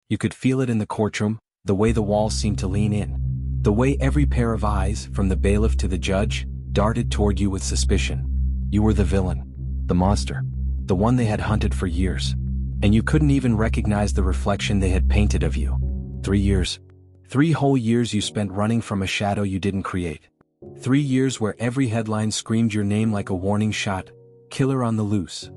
You could feel it in the courtroom, the way the walls seemed to lean in. The way every pair of eyes, from the bailiff to the judge, darted toward you with suspicion. You were the villain. The monster. The one they had hunted for years. And you couldn't even recognize the reflection they had painted of you. 3 years. 3 whole years you spent running from a shadow you didn't create. 3 years where every headline screamed your name like a warning shot, killer on the loose.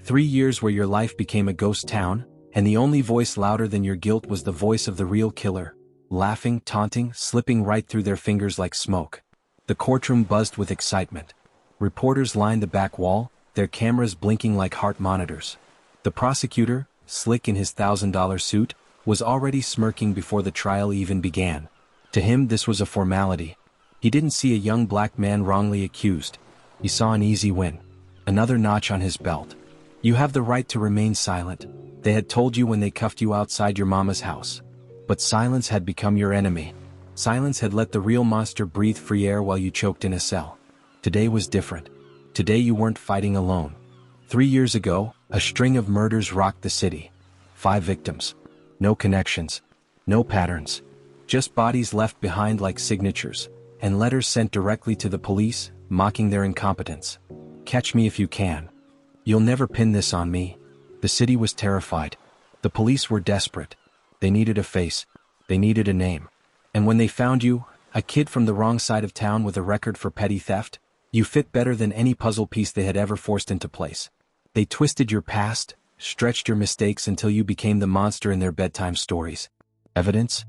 3 years where your life became a ghost town, and the only voice louder than your guilt was the voice of the real killer, laughing, taunting, slipping right through their fingers like smoke. The courtroom buzzed with excitement. Reporters lined the back wall, their cameras blinking like heart monitors. The prosecutor, slick in his $1,000 suit, was already smirking before the trial even began. To him this was a formality. He didn't see a young black man wrongly accused. He saw an easy win. Another notch on his belt. You have the right to remain silent, they had told you when they cuffed you outside your mama's house. But silence had become your enemy. Silence had let the real monster breathe free air while you choked in a cell. Today was different. Today you weren't fighting alone. 3 years ago, a string of murders rocked the city. 5 victims. No connections. No patterns. Just bodies left behind like signatures, and letters sent directly to the police, mocking their incompetence. Catch me if you can. You'll never pin this on me. The city was terrified. The police were desperate. They needed a face. They needed a name. And when they found you, a kid from the wrong side of town with a record for petty theft, you fit better than any puzzle piece they had ever forced into place. They twisted your past, stretched your mistakes until you became the monster in their bedtime stories. Evidence?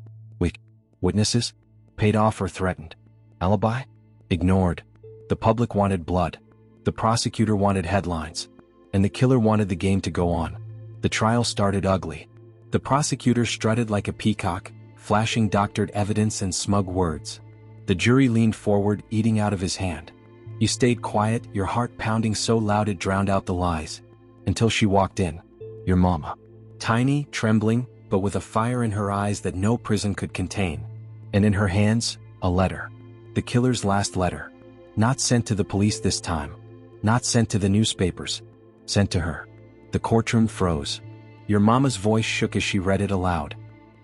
Witnesses? Paid off or threatened. Alibi? Ignored. The public wanted blood. The prosecutor wanted headlines. And the killer wanted the game to go on. The trial started ugly. The prosecutor strutted like a peacock, flashing doctored evidence and smug words. The jury leaned forward, eating out of his hand. You stayed quiet, your heart pounding so loud it drowned out the lies. Until she walked in. Your mama. Tiny, trembling, but with a fire in her eyes that no prison could contain. And in her hands, a letter. The killer's last letter. Not sent to the police this time. Not sent to the newspapers. Sent to her. The courtroom froze. Your mama's voice shook as she read it aloud.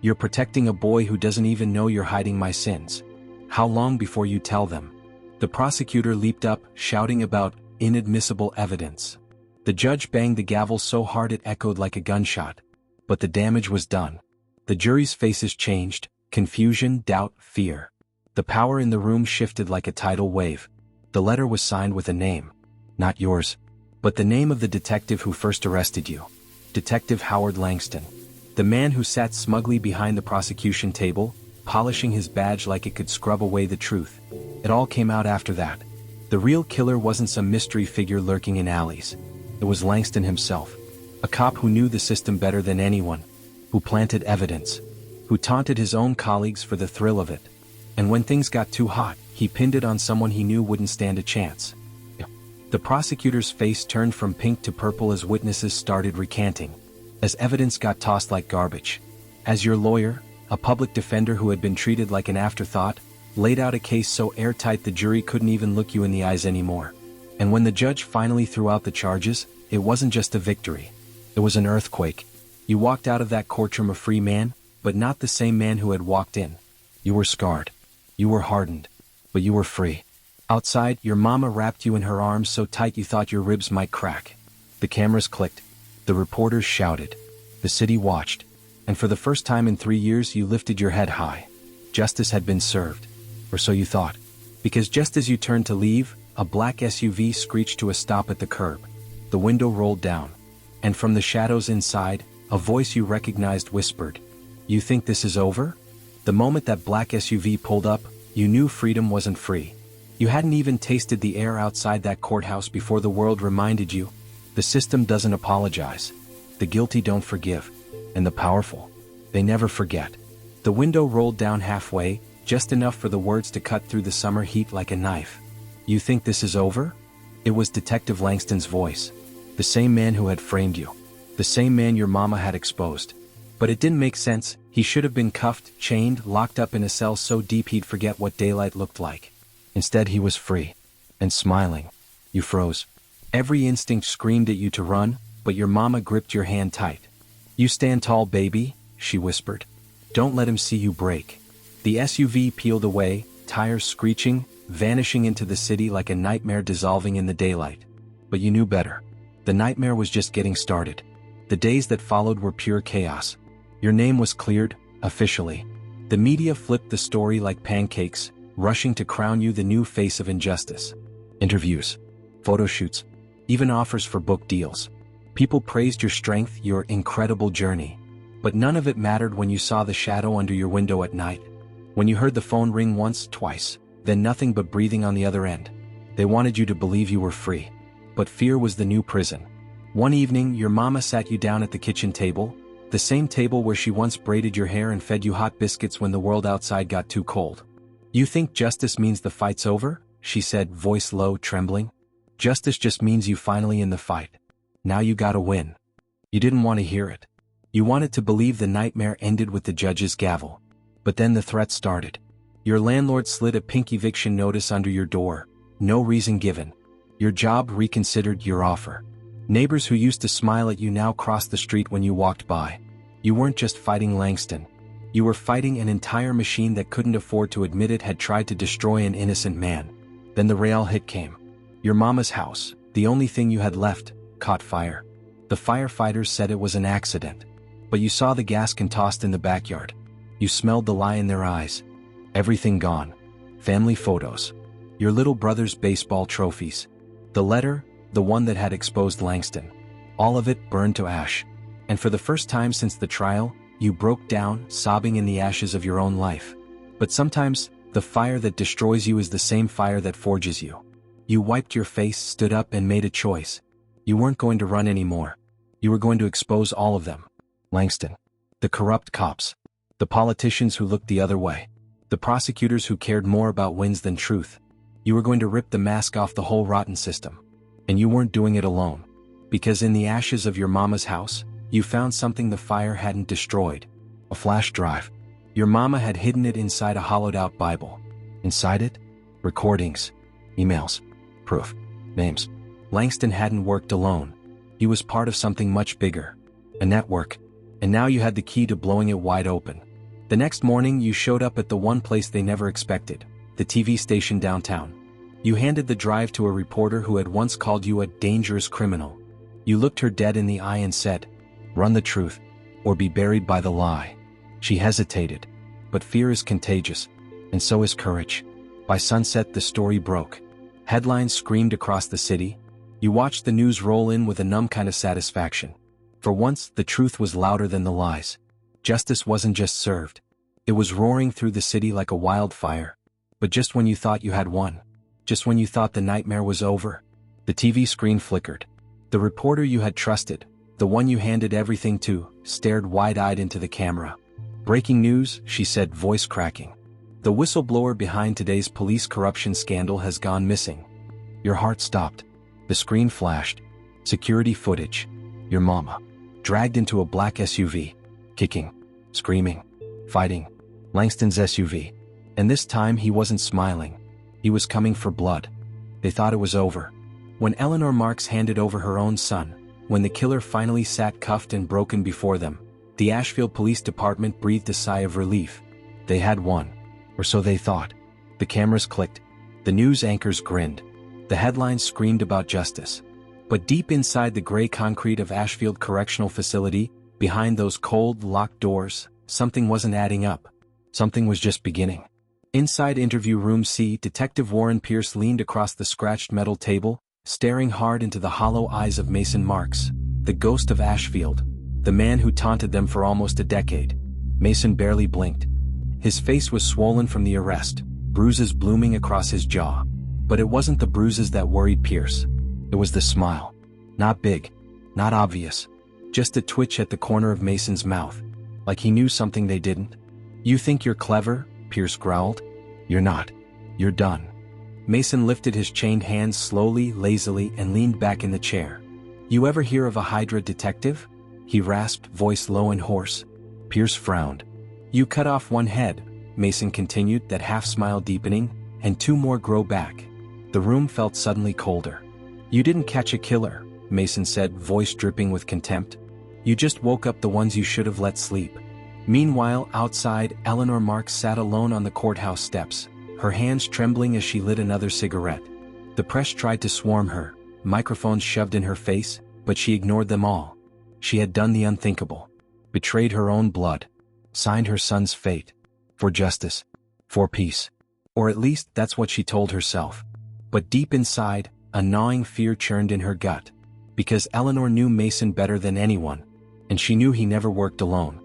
You're protecting a boy who doesn't even know you're hiding my sins. How long before you tell them? The prosecutor leaped up, shouting about inadmissible evidence. The judge banged the gavel so hard it echoed like a gunshot. But the damage was done. The jury's faces changed, confusion, doubt, fear. The power in the room shifted like a tidal wave. The letter was signed with a name. Not yours, but the name of the detective who first arrested you. Detective Howard Langston. The man who sat smugly behind the prosecution table, polishing his badge like it could scrub away the truth. It all came out after that. The real killer wasn't some mystery figure lurking in alleys. It was Langston himself. A cop who knew the system better than anyone. Who planted evidence. Who taunted his own colleagues for the thrill of it. And when things got too hot, he pinned it on someone he knew wouldn't stand a chance. The prosecutor's face turned from pink to purple as witnesses started recanting. As evidence got tossed like garbage. As your lawyer, a public defender who had been treated like an afterthought, laid out a case so airtight the jury couldn't even look you in the eyes anymore. And when the judge finally threw out the charges, it wasn't just a victory. It was an earthquake. You walked out of that courtroom a free man, but not the same man who had walked in. You were scarred. You were hardened. But you were free. Outside, your mama wrapped you in her arms so tight you thought your ribs might crack. The cameras clicked. The reporters shouted. The city watched. And for the first time in 3 years you lifted your head high. Justice had been served. Or so you thought. Because just as you turned to leave, a black SUV screeched to a stop at the curb. The window rolled down. And from the shadows inside, a voice you recognized whispered, "You think this is over?" The moment that black SUV pulled up, you knew freedom wasn't free. You hadn't even tasted the air outside that courthouse before the world reminded you, the system doesn't apologize. The guilty don't forgive. And the powerful, they never forget. The window rolled down halfway, just enough for the words to cut through the summer heat like a knife. "You think this is over?" It was Detective Langston's voice. The same man who had framed you. The same man your mama had exposed. But it didn't make sense. He should have been cuffed, chained, locked up in a cell so deep he'd forget what daylight looked like. Instead he was free. And smiling. You froze. Every instinct screamed at you to run, but your mama gripped your hand tight. "You stand tall, baby," she whispered. Don't let him see you break. The SUV peeled away, tires screeching, vanishing into the city like a nightmare dissolving in the daylight. But you knew better. The nightmare was just getting started. The days that followed were pure chaos. Your name was cleared, officially. The media flipped the story like pancakes, rushing to crown you the new face of injustice. Interviews, photo shoots, even offers for book deals. People praised your strength, your incredible journey. But none of it mattered when you saw the shadow under your window at night. When you heard the phone ring once, twice, then nothing but breathing on the other end. They wanted you to believe you were free. But fear was the new prison. One evening, your mama sat you down at the kitchen table, the same table where she once braided your hair and fed you hot biscuits when the world outside got too cold. You think justice means the fight's over? She said, voice low, trembling. Justice just means you finally in the fight. Now you gotta win. You didn't want to hear it. You wanted to believe the nightmare ended with the judge's gavel. But then the threats started. Your landlord slid a pink eviction notice under your door. No reason given. Your job reconsidered, your offer. Neighbors who used to smile at you now crossed the street when you walked by. You weren't just fighting Langston. You were fighting an entire machine that couldn't afford to admit it had tried to destroy an innocent man. Then the real hit came. Your mama's house, the only thing you had left, caught fire. The firefighters said it was an accident. But you saw the gas can tossed in the backyard. You smelled the lie in their eyes. Everything gone. Family photos. Your little brother's baseball trophies. The letter, the one that had exposed Langston. All of it burned to ash. And for the first time since the trial, you broke down, sobbing in the ashes of your own life. But sometimes, the fire that destroys you is the same fire that forges you. You wiped your face, stood up, and made a choice. You weren't going to run anymore. You were going to expose all of them. Langston. The corrupt cops. The politicians who looked the other way. The prosecutors who cared more about wins than truth. You were going to rip the mask off the whole rotten system. And you weren't doing it alone. Because in the ashes of your mama's house, you found something the fire hadn't destroyed. A flash drive. Your mama had hidden it inside a hollowed-out Bible. Inside it? Recordings. Emails. Proof. Names. Langston hadn't worked alone. He was part of something much bigger. A network. And now you had the key to blowing it wide open. The next morning, you showed up at the one place they never expected, the TV station downtown. You handed the drive to a reporter who had once called you a dangerous criminal. You looked her dead in the eye and said, "Run the truth, or be buried by the lie." She hesitated. But fear is contagious, and so is courage. By sunset, the story broke. Headlines screamed across the city. You watched the news roll in with a numb kind of satisfaction. For once, the truth was louder than the lies. Justice wasn't just served. It was roaring through the city like a wildfire. But just when you thought you had won, just when you thought the nightmare was over, the TV screen flickered. The reporter you had trusted, the one you handed everything to, stared wide-eyed into the camera. "Breaking news," she said, voice cracking. "The whistleblower behind today's police corruption scandal has gone missing." Your heart stopped. The screen flashed. Security footage. Your mama. Dragged into a black SUV. Kicking. Screaming. Fighting. Langston's SUV. And this time he wasn't smiling. He was coming for blood. They thought it was over. When Eleanor Marks handed over her own son, when the killer finally sat cuffed and broken before them, the Ashfield Police Department breathed a sigh of relief. They had won. Or so they thought. The cameras clicked. The news anchors grinned. The headlines screamed about justice. But deep inside the gray concrete of Ashfield Correctional Facility, behind those cold, locked doors, something wasn't adding up. Something was just beginning. Inside Interview Room C, Detective Warren Pierce leaned across the scratched metal table, staring hard into the hollow eyes of Mason Marks, the ghost of Ashfield, the man who taunted them for almost a decade. Mason barely blinked. His face was swollen from the arrest, bruises blooming across his jaw. But it wasn't the bruises that worried Pierce. It was the smile. Not big, not obvious. Just a twitch at the corner of Mason's mouth, like he knew something they didn't. "You think you're clever?" Pierce growled. "You're not. You're done." Mason lifted his chained hands slowly, lazily, and leaned back in the chair. "You ever hear of a Hydra detective?" he rasped, voice low and hoarse. Pierce frowned. "You cut off one head," Mason continued, that half-smile deepening, "and two more grow back." The room felt suddenly colder. "You didn't catch a killer," Mason said, voice dripping with contempt. "You just woke up the ones you should have let sleep." Meanwhile, outside, Eleanor Marks sat alone on the courthouse steps, her hands trembling as she lit another cigarette. The press tried to swarm her, microphones shoved in her face, but she ignored them all. She had done the unthinkable. Betrayed her own blood. Signed her son's fate. For justice. For peace. Or at least that's what she told herself. But deep inside, a gnawing fear churned in her gut. Because Eleanor knew Mason better than anyone. And she knew he never worked alone.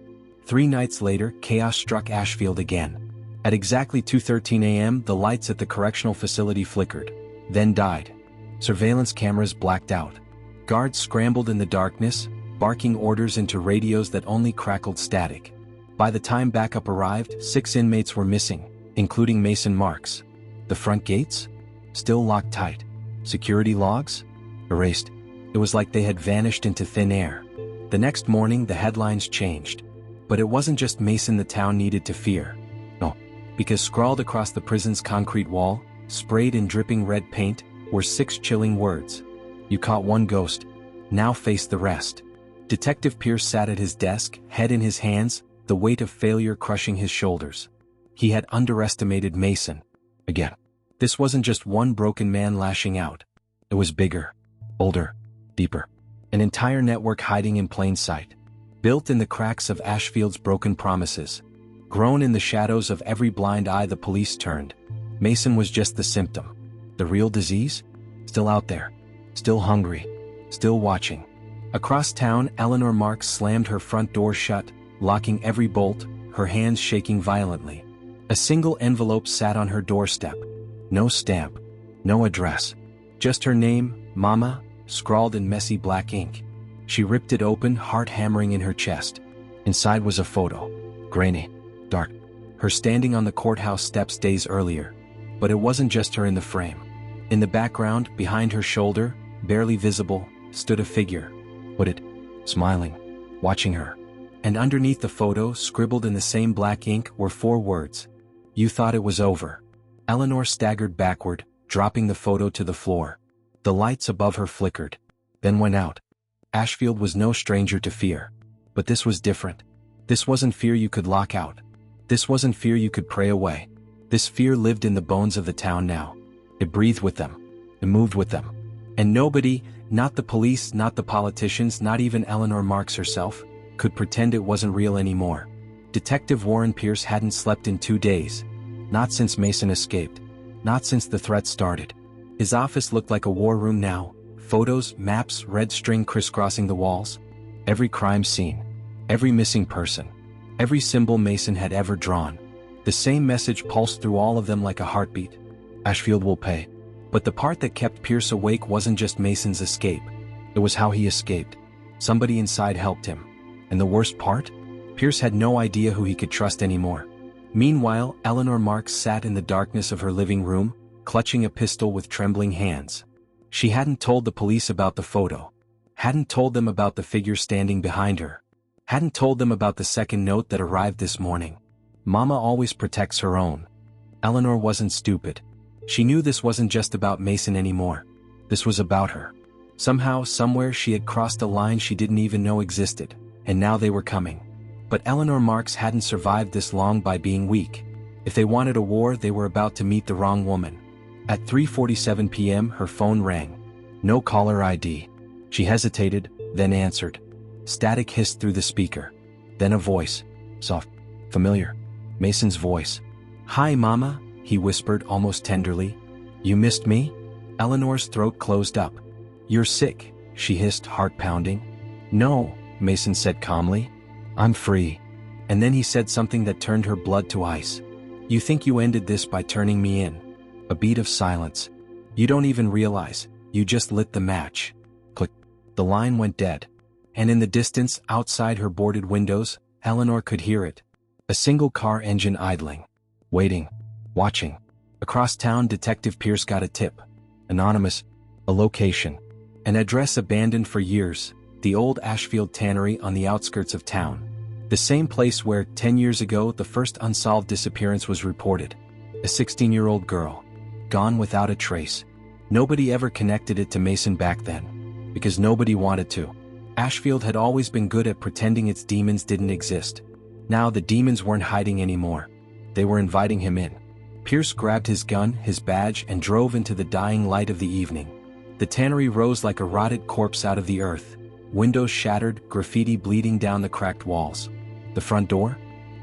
3 nights later, chaos struck Ashfield again. At exactly 2:13 a.m., the lights at the correctional facility flickered. Then died. Surveillance cameras blacked out. Guards scrambled in the darkness, barking orders into radios that only crackled static. By the time backup arrived, 6 inmates were missing, including Mason Marks. The front gates? Still locked tight. Security logs? Erased. It was like they had vanished into thin air. The next morning, the headlines changed. But it wasn't just Mason the town needed to fear. No. Because scrawled across the prison's concrete wall, sprayed in dripping red paint, were 6 chilling words. You caught one ghost. Now face the rest. Detective Pierce sat at his desk, head in his hands, the weight of failure crushing his shoulders. He had underestimated Mason. Again. This wasn't just one broken man lashing out. It was bigger, older, deeper. An entire network hiding in plain sight. Built in the cracks of Ashfield's broken promises. Grown in the shadows of every blind eye the police turned. Mason was just the symptom. The real disease? Still out there. Still hungry. Still watching. Across town, Eleanor Marks slammed her front door shut, locking every bolt, her hands shaking violently. A single envelope sat on her doorstep. No stamp. No address. Just her name, Mama, scrawled in messy black ink. She ripped it open, heart hammering in her chest. Inside was a photo. Grainy. Dark. Her standing on the courthouse steps days earlier. But it wasn't just her in the frame. In the background, behind her shoulder, barely visible, stood a figure. Hooded. Smiling. Watching her. And underneath the photo, scribbled in the same black ink, were 4 words. You thought it was over. Eleanor staggered backward, dropping the photo to the floor. The lights above her flickered. Then went out. Ashfield was no stranger to fear. But this was different. This wasn't fear you could lock out. This wasn't fear you could pray away. This fear lived in the bones of the town now. It breathed with them. It moved with them. And nobody, not the police, not the politicians, not even Eleanor Marks herself, could pretend it wasn't real anymore. Detective Warren Pierce hadn't slept in 2 days. Not since Mason escaped. Not since the threat started. His office looked like a war room now. Photos, maps, red string crisscrossing the walls. Every crime scene. Every missing person. Every symbol Mason had ever drawn. The same message pulsed through all of them like a heartbeat. Ashfield will pay. But the part that kept Pierce awake wasn't just Mason's escape. It was how he escaped. Somebody inside helped him. And the worst part? Pierce had no idea who he could trust anymore. Meanwhile, Eleanor Marks sat in the darkness of her living room, clutching a pistol with trembling hands. She hadn't told the police about the photo. Hadn't told them about the figure standing behind her. Hadn't told them about the second note that arrived this morning. Mama always protects her own. Eleanor wasn't stupid. She knew this wasn't just about Mason anymore. This was about her. Somehow, somewhere she had crossed a line she didn't even know existed, and now they were coming. But Eleanor Marks hadn't survived this long by being weak. If they wanted a war, they were about to meet the wrong woman. At 3:47 p.m., her phone rang. No caller ID. She hesitated, then answered. Static hissed through the speaker. Then a voice. Soft. Familiar. Mason's voice. Hi, Mama, he whispered almost tenderly. You missed me? Eleanor's throat closed up. You're sick, she hissed, heart pounding. No, Mason said calmly. I'm free. And then he said something that turned her blood to ice. You think you ended this by turning me in. A beat of silence. You don't even realize, you just lit the match. Click. The line went dead. And in the distance, outside her boarded windows, Eleanor could hear it. A single car engine idling. Waiting. Watching. Across town, Detective Pierce got a tip. Anonymous. A location. An address abandoned for years. The old Ashfield tannery on the outskirts of town. The same place where, 10 years ago, the first unsolved disappearance was reported. A 16-year-old girl. Gone without a trace. Nobody ever connected it to Mason back then. Because nobody wanted to. Ashfield had always been good at pretending its demons didn't exist. Now the demons weren't hiding anymore. They were inviting him in. Pierce grabbed his gun, his badge, and drove into the dying light of the evening. The tannery rose like a rotted corpse out of the earth. Windows shattered, graffiti bleeding down the cracked walls. The front door?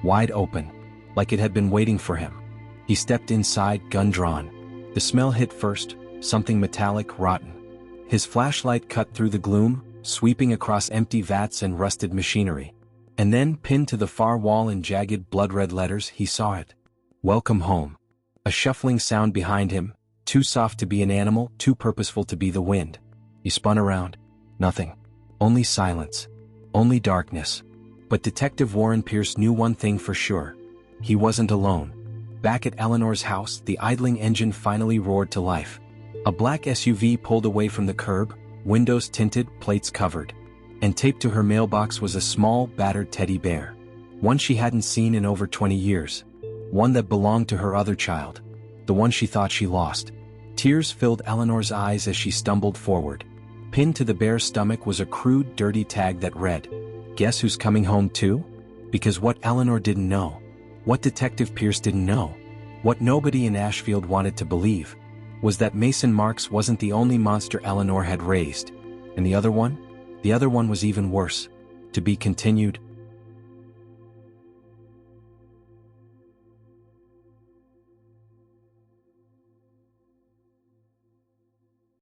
Wide open, like it had been waiting for him. He stepped inside, gun drawn. The smell hit first, something metallic, rotten. His flashlight cut through the gloom, sweeping across empty vats and rusted machinery. And then, pinned to the far wall in jagged blood-red letters, he saw it. Welcome home. A shuffling sound behind him, too soft to be an animal, too purposeful to be the wind. He spun around. Nothing. Only silence. Only darkness. But Detective Warren Pierce knew one thing for sure. He wasn't alone. Back at Eleanor's house, the idling engine finally roared to life. A black SUV pulled away from the curb, windows tinted, plates covered. And taped to her mailbox was a small, battered teddy bear. One she hadn't seen in over 20 years. One that belonged to her other child. The one she thought she lost. Tears filled Eleanor's eyes as she stumbled forward. Pinned to the bear's stomach was a crude, dirty tag that read, "Guess who's coming home too?" Because what Eleanor didn't know, what Detective Pierce didn't know, what nobody in Ashfield wanted to believe, was that Mason Marks wasn't the only monster Eleanor had raised. And the other one? The other one was even worse. To be continued,